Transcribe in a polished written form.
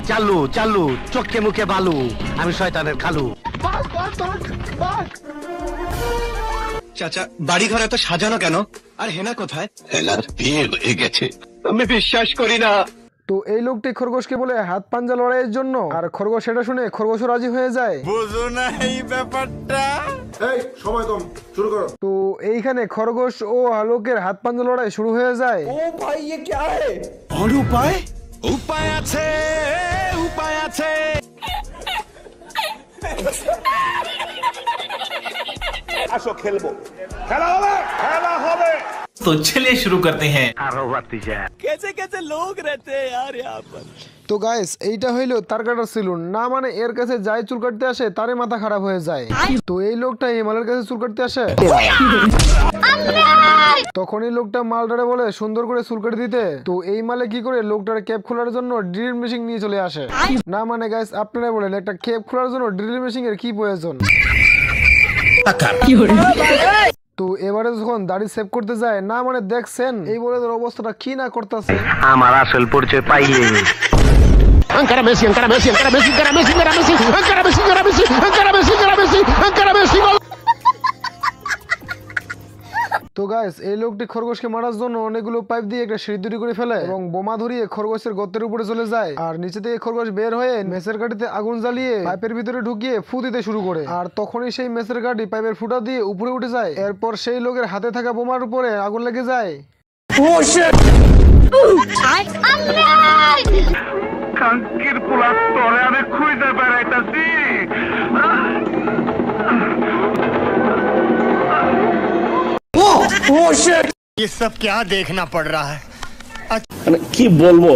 চালু চালু চোখে মুখে বালু, আমি শয়তানের খালু। চাচা বাড়ি ঘর এত সাজানো কেন? আর হেনা কোথায়? হেনার বিয়ে হয়ে গেছে। আমি বিশ্বাস করি না। তো এই লোকটি খরগোশকে বলে হাত পাঞ্জা লড়াইয়ের জন্য, আর খরগোশ সেটা শুনে খরগোশও রাজি হয়ে যায়। বুঝো না এই ব্যাপারটা? এই সময় কম, শুরু করো। তো এইখানে খরগোশ ও লোকের হাত পাঞ্জা লড়াই শুরু হয়ে যায়। আর উপায়? উপায় আছে, উপায় আছে। আসো খেলবো, খেলা হবে, খেলা হবে। तो चलिए शुरू करते हैं। আরো বাড়তি যায়। कैसे कैसे लोग रहते हैं यार यहाँ पर। তো গাইস এইটা হইলো তার কাটার সেলুন, না মানে এর কাছে যাই চুল কাটতে আসে তারে মাথা খারাপ হয়ে যায়। তো এই লোকটা এই মালের কাছে চুল কাটতে আসে, তখন এই লোকটা মালটারে বলে সুন্দর করে চুল কেটে দিতে। তো এই মালে কি করে লোকটার ক্যাপ খোলার জন্য ড্রিল মেশিন নিয়ে চলে আসে। না মানে গাইস আপনারা বলেন একটা ক্যাপ খোলার জন্য ড্রিল মেশিন এর কি প্রয়োজন? তো এবারে যখন দাড়ি সেভ করতে যায়, না মানে দেখছেন এই বলে অবস্থাটা কি না করতেছে। আমার আসল পরিচয় পাইলে Encara Messi, encara Messi, encara Messi, encara Messi, encara Messi, encara Messi, encara Messi, encara Messi, encara Messi, encara Messi, gol! তো গাইস এই লোকটি খরগোশকে মারার জন্য অনেকগুলো পাইপ দিয়ে একটা সিঁড়ি তৈরি করে ফেলে এবং বোমা ধরিয়ে খরগোশের গর্তের উপরে চলে যায়। আর নিচে থেকে খরগোশ বের হয়ে মেসের কাঠিতে আগুন জ্বালিয়ে পাইপের ভিতরে ঢুকিয়ে ফু দিতে শুরু করে। আর তখনই সেই মেসের কাঠি পাইপের ফুটা দিয়ে উপরে উঠে যায়। এরপর সেই লোকের হাতে থাকা বোমার উপরে আগুন লেগে যায়। কাঙ্কির পোলা তরে আমি খুঁজে বেড়াইতাছি। ये सब क्या देखना पड़ रहा है? কি বলবো